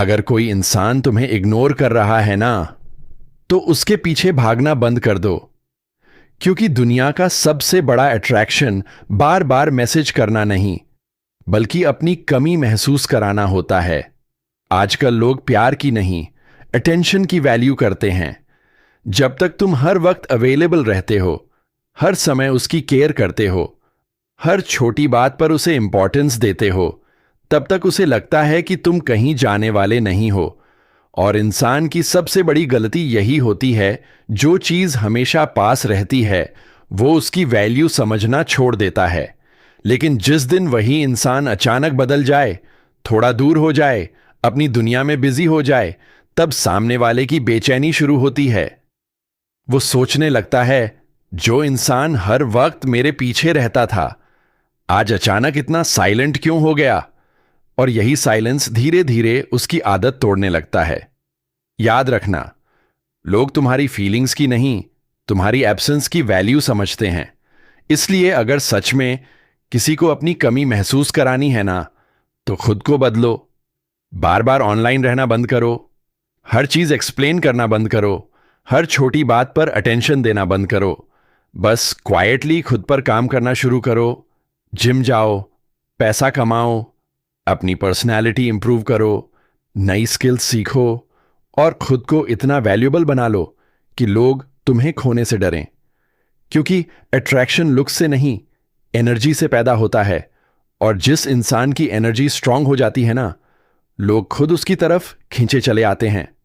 अगर कोई इंसान तुम्हें इग्नोर कर रहा है ना, तो उसके पीछे भागना बंद कर दो। क्योंकि दुनिया का सबसे बड़ा अट्रैक्शन बार बार मैसेज करना नहीं, बल्कि अपनी कमी महसूस कराना होता है। आजकल लोग प्यार की नहीं, अटेंशन की वैल्यू करते हैं। जब तक तुम हर वक्त अवेलेबल रहते हो, हर समय उसकी केयर करते हो, हर छोटी बात पर उसे इंपॉर्टेंस देते हो, तब तक उसे लगता है कि तुम कहीं जाने वाले नहीं हो। और इंसान की सबसे बड़ी गलती यही होती है, जो चीज हमेशा पास रहती है वो उसकी वैल्यू समझना छोड़ देता है। लेकिन जिस दिन वही इंसान अचानक बदल जाए, थोड़ा दूर हो जाए, अपनी दुनिया में बिजी हो जाए, तब सामने वाले की बेचैनी शुरू होती है। वो सोचने लगता है, जो इंसान हर वक्त मेरे पीछे रहता था, आज अचानक इतना साइलेंट क्यों हो गया? और यही साइलेंस धीरे धीरे उसकी आदत तोड़ने लगता है। याद रखना, लोग तुम्हारी फीलिंग्स की नहीं, तुम्हारी एब्सेंस की वैल्यू समझते हैं। इसलिए अगर सच में किसी को अपनी कमी महसूस करानी है ना, तो खुद को बदलो। बार बार ऑनलाइन रहना बंद करो, हर चीज एक्सप्लेन करना बंद करो, हर छोटी बात पर अटेंशन देना बंद करो। बस क्वाइटली खुद पर काम करना शुरू करो। जिम जाओ, पैसा कमाओ, अपनी पर्सनैलिटी इंप्रूव करो, नई स्किल्स सीखो और खुद को इतना वैल्यूएबल बना लो कि लोग तुम्हें खोने से डरें। क्योंकि अट्रैक्शन लुक्स से नहीं, एनर्जी से पैदा होता है। और जिस इंसान की एनर्जी स्ट्रांग हो जाती है ना, लोग खुद उसकी तरफ खींचे चले आते हैं।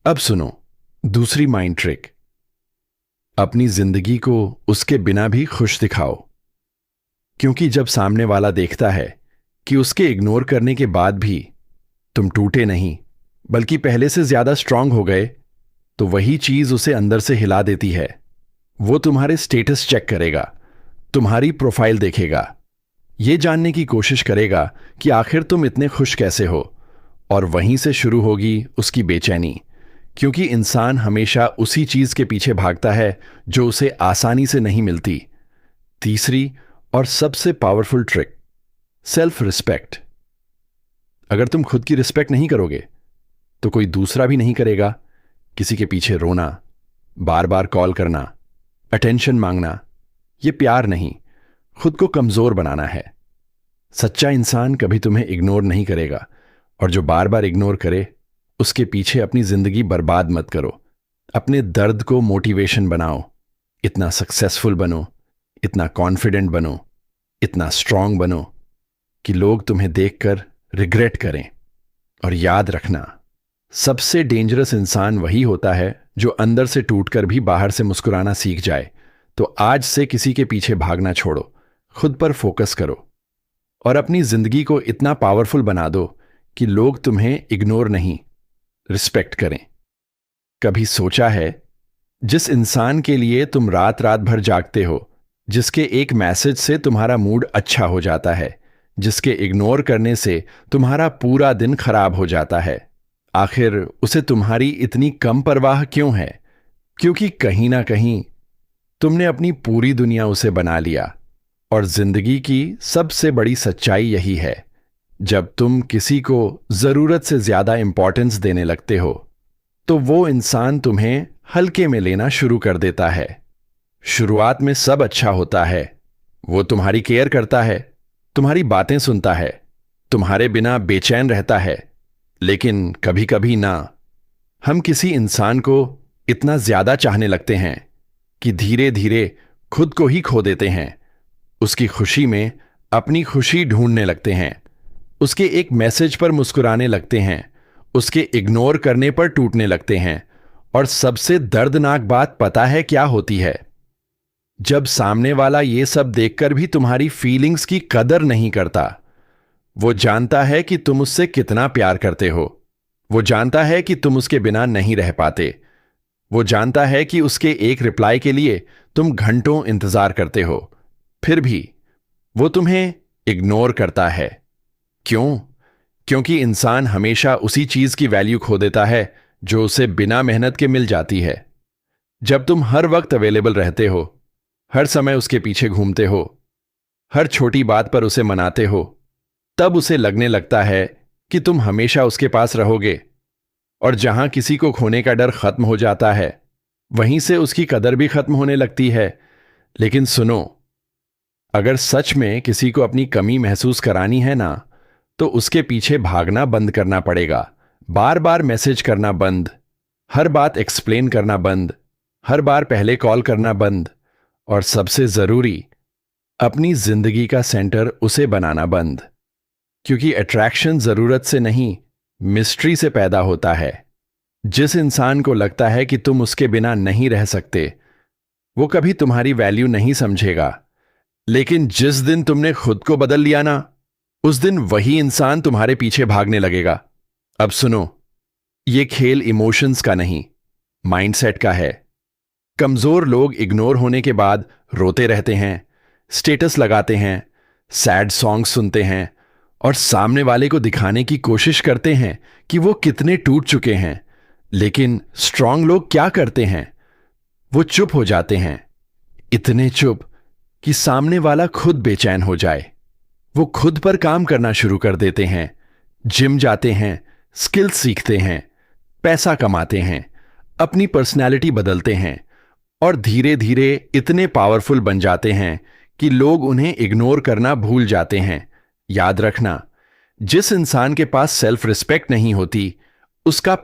अब सुनो दूसरी माइंड ट्रिक। अपनी जिंदगी को उसके बिना भी खुश दिखाओ। क्योंकि जब सामने वाला देखता है कि उसके इग्नोर करने के बाद भी तुम टूटे नहीं, बल्कि पहले से ज्यादा स्ट्रांग हो गए, तो वही चीज उसे अंदर से हिला देती है। वो तुम्हारे स्टेटस चेक करेगा, तुम्हारी प्रोफाइल देखेगा, ये जानने की कोशिश करेगा कि आखिर तुम इतने खुश कैसे हो। और वहीं से शुरू होगी उसकी बेचैनी। क्योंकि इंसान हमेशा उसी चीज के पीछे भागता है जो उसे आसानी से नहीं मिलती। तीसरी और सबसे पावरफुल ट्रिक, सेल्फ रिस्पेक्ट। अगर तुम खुद की रिस्पेक्ट नहीं करोगे, तो कोई दूसरा भी नहीं करेगा। किसी के पीछे रोना, बार बार कॉल करना, अटेंशन मांगना, ये प्यार नहीं, खुद को कमजोर बनाना है। सच्चा इंसान कभी तुम्हें इग्नोर नहीं करेगा, और जो बार बार इग्नोर करे, उसके पीछे अपनी जिंदगी बर्बाद मत करो। अपने दर्द को मोटिवेशन बनाओ। इतना सक्सेसफुल बनो, इतना कॉन्फिडेंट बनो, इतना स्ट्रांग बनो कि लोग तुम्हें देखकर रिग्रेट करें। और याद रखना, सबसे डेंजरस इंसान वही होता है जो अंदर से टूटकर भी बाहर से मुस्कुराना सीख जाए। तो आज से किसी के पीछे भागना छोड़ो, खुद पर फोकस करो और अपनी जिंदगी को इतना पावरफुल बना दो कि लोग तुम्हें इग्नोर नहीं, रिस्पेक्ट करें। कभी सोचा है, जिस इंसान के लिए तुम रात रात भर जागते हो, जिसके एक मैसेज से तुम्हारा मूड अच्छा हो जाता है, जिसके इग्नोर करने से तुम्हारा पूरा दिन खराब हो जाता है, आखिर उसे तुम्हारी इतनी कम परवाह क्यों है? क्योंकि कहीं ना कहीं तुमने अपनी पूरी दुनिया उसे बना लिया। और जिंदगी की सबसे बड़ी सच्चाई यही है, जब तुम किसी को जरूरत से ज्यादा इंपॉर्टेंस देने लगते हो, तो वो इंसान तुम्हें हल्के में लेना शुरू कर देता है। शुरुआत में सब अच्छा होता है, वो तुम्हारी केयर करता है, तुम्हारी बातें सुनता है, तुम्हारे बिना बेचैन रहता है। लेकिन कभी कभी ना, हम किसी इंसान को इतना ज्यादा चाहने लगते हैं कि धीरे धीरे खुद को ही खो देते हैं। उसकी खुशी में अपनी खुशी ढूंढने लगते हैं, उसके एक मैसेज पर मुस्कुराने लगते हैं, उसके इग्नोर करने पर टूटने लगते हैं। और सबसे दर्दनाक बात पता है क्या होती है? जब सामने वाला ये सब देखकर भी तुम्हारी फीलिंग्स की कदर नहीं करता। वो जानता है कि तुम उससे कितना प्यार करते हो, वो जानता है कि तुम उसके बिना नहीं रह पाते, वो जानता है कि उसके एक रिप्लाई के लिए तुम घंटों इंतजार करते हो, फिर भी वो तुम्हें इग्नोर करता है। क्यों? क्योंकि इंसान हमेशा उसी चीज की वैल्यू खो देता है जो उसे बिना मेहनत के मिल जाती है। जब तुम हर वक्त अवेलेबल रहते हो, हर समय उसके पीछे घूमते हो, हर छोटी बात पर उसे मनाते हो, तब उसे लगने लगता है कि तुम हमेशा उसके पास रहोगे, और जहां किसी को खोने का डर खत्म हो जाता है, वहीं से उसकी कदर भी खत्म होने लगती है। लेकिन सुनो, अगर सच में किसी को अपनी कमी महसूस करानी है ना, तो उसके पीछे भागना बंद करना पड़ेगा। बार बार मैसेज करना बंद, हर बात एक्सप्लेन करना बंद, हर बार पहले कॉल करना बंद, और सबसे जरूरी, अपनी जिंदगी का सेंटर उसे बनाना बंद। क्योंकि अट्रैक्शन जरूरत से नहीं, मिस्ट्री से पैदा होता है। जिस इंसान को लगता है कि तुम उसके बिना नहीं रह सकते, वो कभी तुम्हारी वैल्यू नहीं समझेगा। लेकिन जिस दिन तुमने खुद को बदल लिया ना, उस दिन वही इंसान तुम्हारे पीछे भागने लगेगा। अब सुनो, ये खेल इमोशंस का नहीं, माइंडसेट का है। कमजोर लोग इग्नोर होने के बाद रोते रहते हैं, स्टेटस लगाते हैं, सैड सॉन्ग सुनते हैं, और सामने वाले को दिखाने की कोशिश करते हैं कि वो कितने टूट चुके हैं। लेकिन स्ट्रांग लोग क्या करते हैं? वो चुप हो जाते हैं, इतने चुप कि सामने वाला खुद बेचैन हो जाए। वो खुद पर काम करना शुरू कर देते हैं, जिम जाते हैं, स्किल्स सीखते हैं, पैसा कमाते हैं, अपनी पर्सनैलिटी बदलते हैं, और धीरे धीरे इतने पावरफुल बन जाते हैं कि लोग उन्हें इग्नोर करना भूल जाते हैं। याद रखना, जिस इंसान के पास सेल्फ रिस्पेक्ट नहीं होती, उसका